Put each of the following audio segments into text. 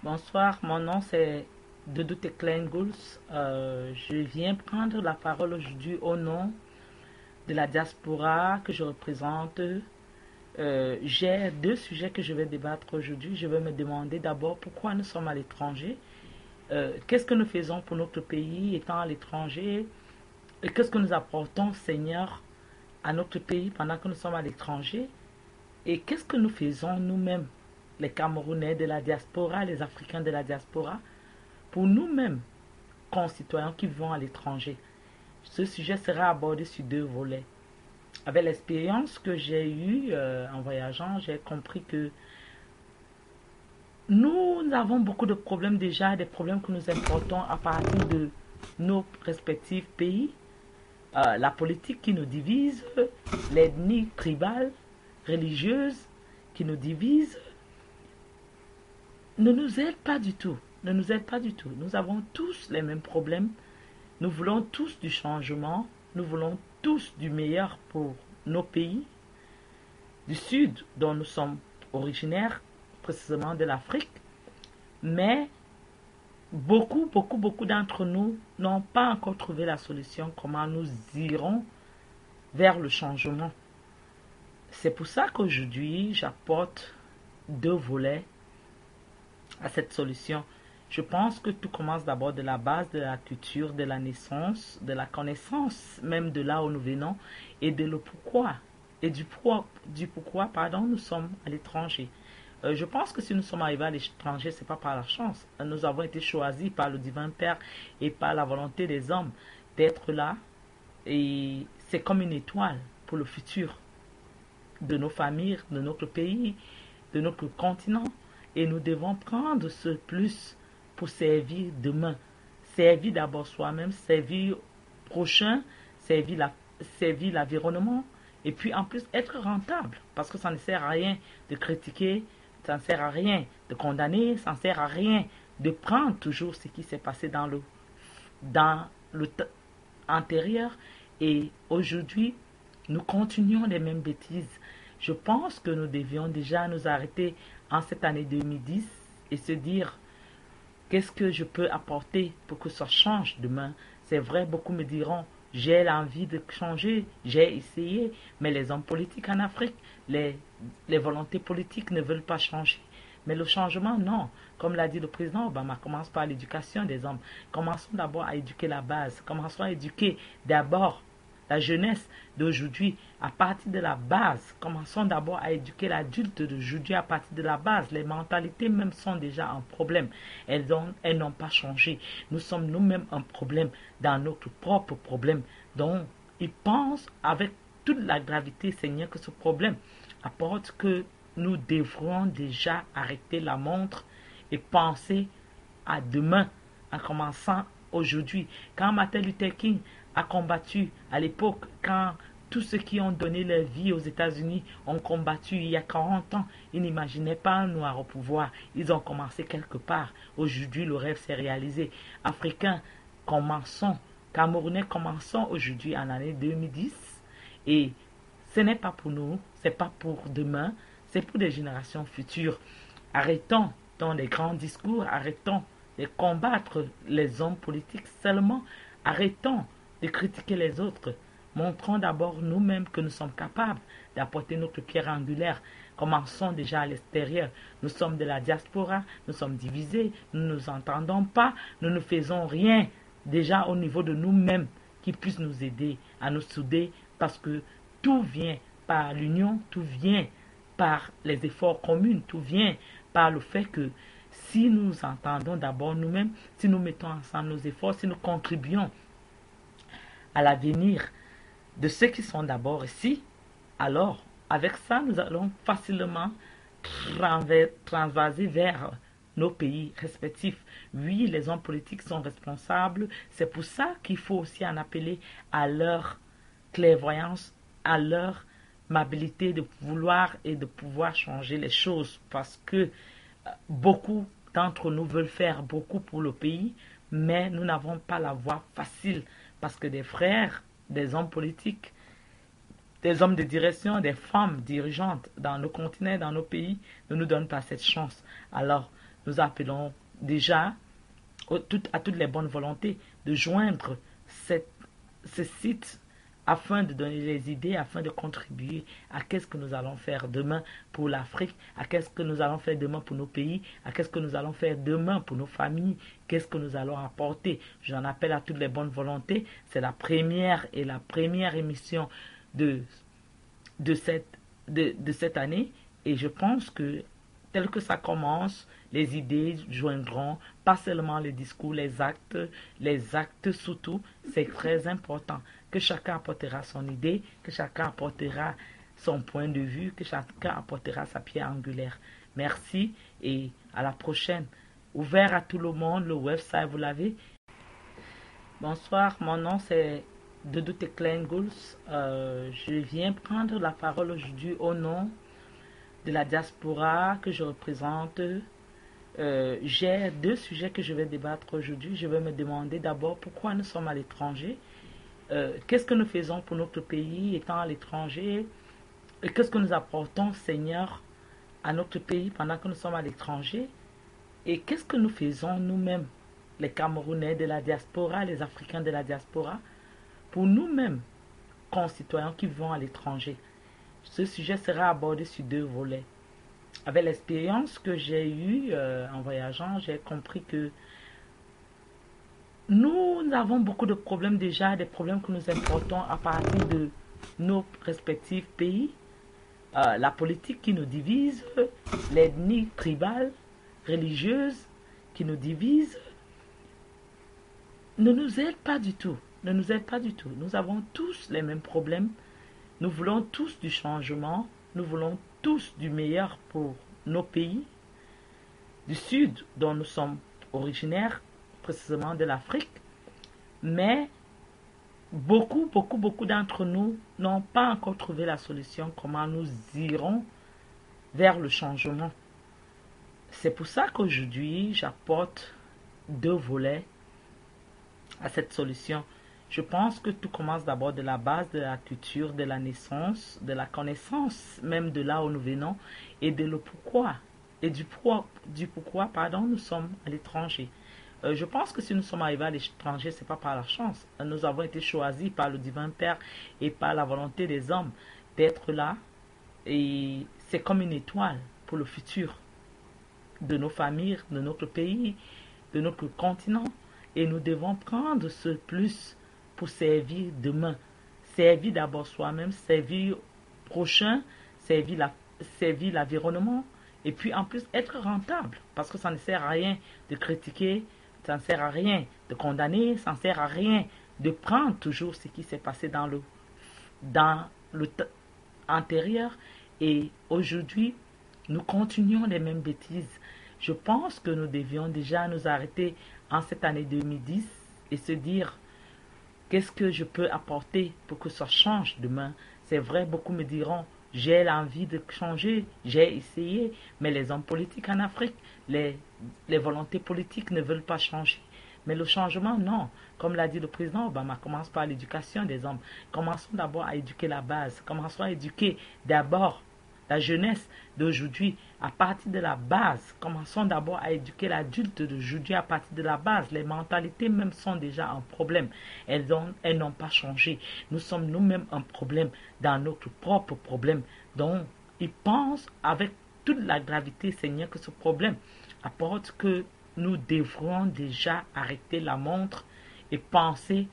Bonsoir, mon nom c'est Doudou Teklen-Gouls. Je viens prendre la parole aujourd'hui au nom de la diaspora que je représente. J'ai deux sujets que je vais débattre aujourd'hui. Je vais me demander d'abord pourquoi nous sommes à l'étranger, qu'est-ce que nous faisons pour notre pays étant à l'étranger et qu'est-ce que nous apportons, Seigneur, à notre pays pendant que nous sommes à l'étranger et qu'est-ce que nous faisons nous-mêmes, les Camerounais de la diaspora, les Africains de la diaspora, pour nous-mêmes, concitoyens qui vont à l'étranger. Ce sujet sera abordé sur deux volets. Avec l'expérience que j'ai eue en voyageant, j'ai compris que nous avons beaucoup de problèmes déjà, des problèmes que nous importons à partir de nos respectifs pays. La politique qui nous divise, l'ethnie tribale, religieuse qui nous divise, ne nous aide pas du tout. Ne nous aide pas du tout. Nous avons tous les mêmes problèmes. Nous voulons tous du changement. Nous voulons tous du meilleur pour nos pays du Sud dont nous sommes originaires, précisément de l'Afrique. Mais beaucoup d'entre nous n'ont pas encore trouvé la solution comment nous irons vers le changement. C'est pour ça qu'aujourd'hui, j'apporte deux volets à cette solution. Je pense que tout commence d'abord de la base de la culture, de la naissance, de la connaissance même de là où nous venons et de le pourquoi et du pourquoi pardon, nous sommes à l'étranger. Je pense que si nous sommes arrivés à l'étranger, c'est pas par la chance. Nous avons été choisis par le divin Père et par la volonté des hommes d'être là et c'est comme une étoile pour le futur de nos familles, de notre pays, de notre continent. Et nous devons prendre ce plus pour servir demain. Servir d'abord soi-même, servir prochain, servir l'environnement. Et puis en plus être rentable. Parce que ça ne sert à rien de critiquer, ça ne sert à rien de condamner, ça ne sert à rien de prendre toujours ce qui s'est passé dans le antérieur. Et aujourd'hui, nous continuons les mêmes bêtises. Je pense que nous devions déjà nous arrêter en cette année 2010 et se dire qu'est-ce que je peux apporter pour que ça change demain. C'est vrai, beaucoup me diront j'ai l'envie de changer, j'ai essayé, mais les hommes politiques en Afrique, les volontés politiques ne veulent pas changer. Mais le changement, non. Comme l'a dit le président Obama, commence par l'éducation des hommes. Commençons d'abord à éduquer la base. Commençons à éduquer d'abord la jeunesse d'aujourd'hui à partir de la base. Commençons d'abord à éduquer l'adulte d'aujourd'hui à partir de la base. Les mentalités même sont déjà un problème. Elles n'ont pas changé. Nous sommes nous-mêmes un problème dans notre propre problème. Donc, ils pensent avec toute la gravité, Seigneur, que ce problème apporte que nous devrons déjà arrêter la montre et penser à demain en commençant aujourd'hui. Quand Martin Luther King a combattu à l'époque, quand tous ceux qui ont donné leur vie aux États-Unis ont combattu il y a 40 ans, ils n'imaginaient pas un noir au pouvoir. Ils ont commencé quelque part. Aujourd'hui, le rêve s'est réalisé. Africains, commençons. Camerounais, commençons aujourd'hui en année 2010. Et ce n'est pas pour nous, ce n'est pas pour demain, c'est pour des générations futures. Arrêtons dans les grands discours, arrêtons de combattre les hommes politiques seulement, arrêtons de critiquer les autres. Montrons d'abord nous-mêmes que nous sommes capables d'apporter notre pierre angulaire. Commençons déjà à l'extérieur. Nous sommes de la diaspora, nous sommes divisés, nous ne nous entendons pas, nous ne faisons rien déjà au niveau de nous-mêmes qui puisse nous aider à nous souder parce que tout vient par l'union, tout vient par les efforts communs, tout vient par le fait que si nous nous entendons d'abord nous-mêmes, si nous mettons ensemble nos efforts, si nous contribuons à l'avenir de ceux qui sont d'abord ici, alors avec ça, nous allons facilement transvaser vers nos pays respectifs. Oui, les hommes politiques sont responsables. C'est pour ça qu'il faut aussi en appeler à leur clairvoyance, à leur amabilité de vouloir et de pouvoir changer les choses. Parce que beaucoup d'entre nous veulent faire beaucoup pour le pays, mais nous n'avons pas la voie facile. Parce que des frères, des hommes politiques, des hommes de direction, des femmes dirigeantes dans nos continents, dans nos pays, ne nous donnent pas cette chance. Alors, nous appelons déjà à toutes les bonnes volontés de joindre ce site afin de donner les idées, afin de contribuer à qu'est-ce que nous allons faire demain pour l'Afrique, à qu'est-ce que nous allons faire demain pour nos pays, à qu'est-ce que nous allons faire demain pour nos familles, qu'est-ce que nous allons apporter. J'en appelle à toutes les bonnes volontés. C'est la première émission de, de cette année et je pense que tel que ça commence, les idées joindront, pas seulement les discours, les actes surtout, c'est très important que chacun apportera son idée, que chacun apportera son point de vue, que chacun apportera sa pierre angulaire. Merci et à la prochaine. Ouvert à tout le monde, le website, vous l'avez. Bonsoir, mon nom c'est Doudou Teklen-Gouls. Je viens prendre la parole aujourd'hui au nom de la diaspora que je représente. J'ai deux sujets que je vais débattre aujourd'hui. Je vais me demander d'abord pourquoi nous sommes à l'étranger. Qu'est-ce que nous faisons pour notre pays étant à l'étranger? Et qu'est-ce que nous apportons, Seigneur, à notre pays pendant que nous sommes à l'étranger? Et qu'est-ce que nous faisons nous-mêmes, les Camerounais de la diaspora, les Africains de la diaspora, pour nous-mêmes, concitoyens qui vivons à l'étranger? Ce sujet sera abordé sur deux volets. Avec l'expérience que j'ai eue en voyageant, j'ai compris que nous avons beaucoup de problèmes déjà, des problèmes que nous importons à partir de nos respectifs pays. La politique qui nous divise, l'ethnie tribale, religieuse qui nous divise, ne nous aide pas du tout. Ne nous aide pas du tout. Nous avons tous les mêmes problèmes. Nous voulons tous du changement, nous voulons tous du meilleur pour nos pays, du Sud dont nous sommes originaires, précisément de l'Afrique, mais beaucoup d'entre nous n'ont pas encore trouvé la solution comment nous irons vers le changement. C'est pour ça qu'aujourd'hui, j'apporte deux volets à cette solution. Je pense que tout commence d'abord de la base de la culture, de la naissance, de la connaissance même de là où nous venons et de le pourquoi et du pourquoi nous sommes à l'étranger. Je pense que si nous sommes arrivés à l'étranger, ce n'est pas par la chance. Nous avons été choisis par le divin Père et par la volonté des hommes d'être là et c'est comme une étoile pour le futur de nos familles, de notre pays, de notre continent et nous devons prendre ce plus pour servir demain. Servir d'abord soi-même, servir prochain, servir l'environnement et puis en plus être rentable parce que ça ne sert à rien de critiquer, ça ne sert à rien de condamner, ça ne sert à rien de prendre toujours ce qui s'est passé dans le antérieur et aujourd'hui nous continuons les mêmes bêtises. Je pense que nous devions déjà nous arrêter en cette année 2010 et se dire qu'est-ce que je peux apporter pour que ça change demain? C'est vrai, beaucoup me diront, j'ai l'envie de changer, j'ai essayé, mais les hommes politiques en Afrique, les volontés politiques ne veulent pas changer. Mais le changement, non. Comme l'a dit le président Obama, commence par l'éducation des hommes. Commençons d'abord à éduquer la base. Commençons à éduquer d'abord la jeunesse d'aujourd'hui à partir de la base. Commençons d'abord à éduquer l'adulte d'aujourd'hui à partir de la base. Les mentalités même sont déjà un problème. Elles n'ont pas changé. Nous sommes nous-mêmes un problème dans notre propre problème. Donc, ils pensent avec toute la gravité, Seigneur, que ce problème apporte que nous devrons déjà arrêter la montre et penser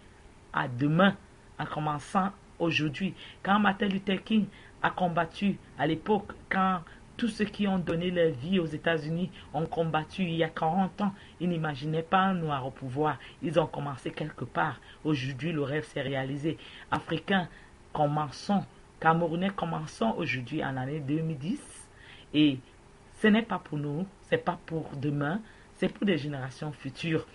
à demain en commençant aujourd'hui. Quand Martin Luther King a combattu à l'époque, quand tous ceux qui ont donné leur vie aux États-Unis ont combattu il y a 40 ans, ils n'imaginaient pas un noir au pouvoir. Ils ont commencé quelque part. Aujourd'hui, le rêve s'est réalisé. Africains, commençons. Camerounais, commençons aujourd'hui en année 2010. Et ce n'est pas pour nous, ce n'est pas pour demain, c'est pour des générations futures.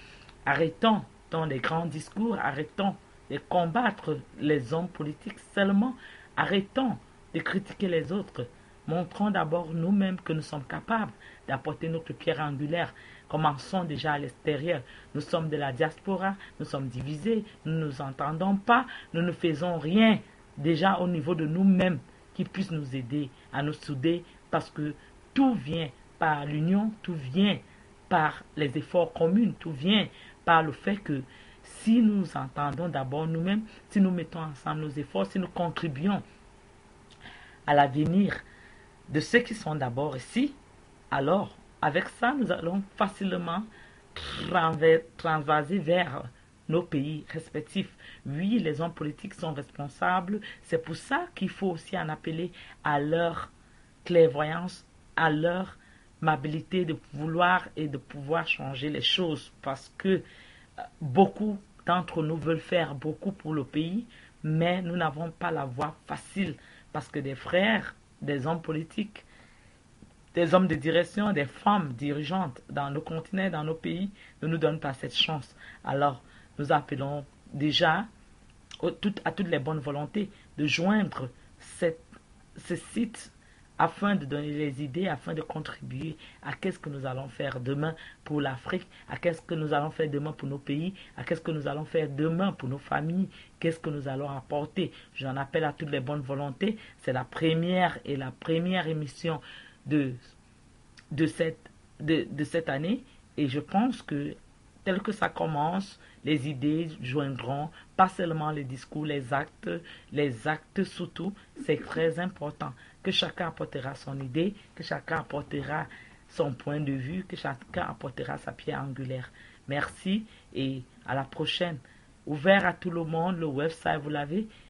Arrêtons dans les grands discours, arrêtons de combattre les hommes politiques seulement, arrêtons de critiquer les autres. Montrons d'abord nous-mêmes que nous sommes capables d'apporter notre pierre angulaire. Commençons déjà à l'extérieur. Nous sommes de la diaspora, nous sommes divisés, nous ne nous entendons pas, nous ne faisons rien déjà au niveau de nous-mêmes qui puisse nous aider à nous souder parce que tout vient par l'union, tout vient par les efforts communs, tout vient par le fait que si nous nous entendons d'abord nous-mêmes, si nous mettons ensemble nos efforts, si nous contribuons à l'avenir de ceux qui sont d'abord ici, alors avec ça, nous allons facilement transvaser vers nos pays respectifs. Oui, les hommes politiques sont responsables. C'est pour ça qu'il faut aussi en appeler à leur clairvoyance, à leur amabilité de vouloir et de pouvoir changer les choses. Parce que beaucoup d'entre nous veulent faire beaucoup pour le pays, mais nous n'avons pas la voie facile. Parce que des frères, des hommes politiques, des hommes de direction, des femmes dirigeantes dans nos continents, dans nos pays, ne nous donnent pas cette chance. Alors, nous appelons déjà à toutes les bonnes volontés de joindre ce site afin de donner les idées, afin de contribuer à qu'est-ce que nous allons faire demain pour l'Afrique, à qu'est-ce que nous allons faire demain pour nos pays, à qu'est-ce que nous allons faire demain pour nos familles, qu'est-ce que nous allons apporter. J'en appelle à toutes les bonnes volontés. C'est la première émission de cette année, et je pense que tel que ça commence, les idées joindront, pas seulement les discours, les actes surtout, c'est très important que chacun apportera son idée, que chacun apportera son point de vue, que chacun apportera sa pierre angulaire. Merci et à la prochaine. Ouvert à tout le monde, le website, vous l'avez,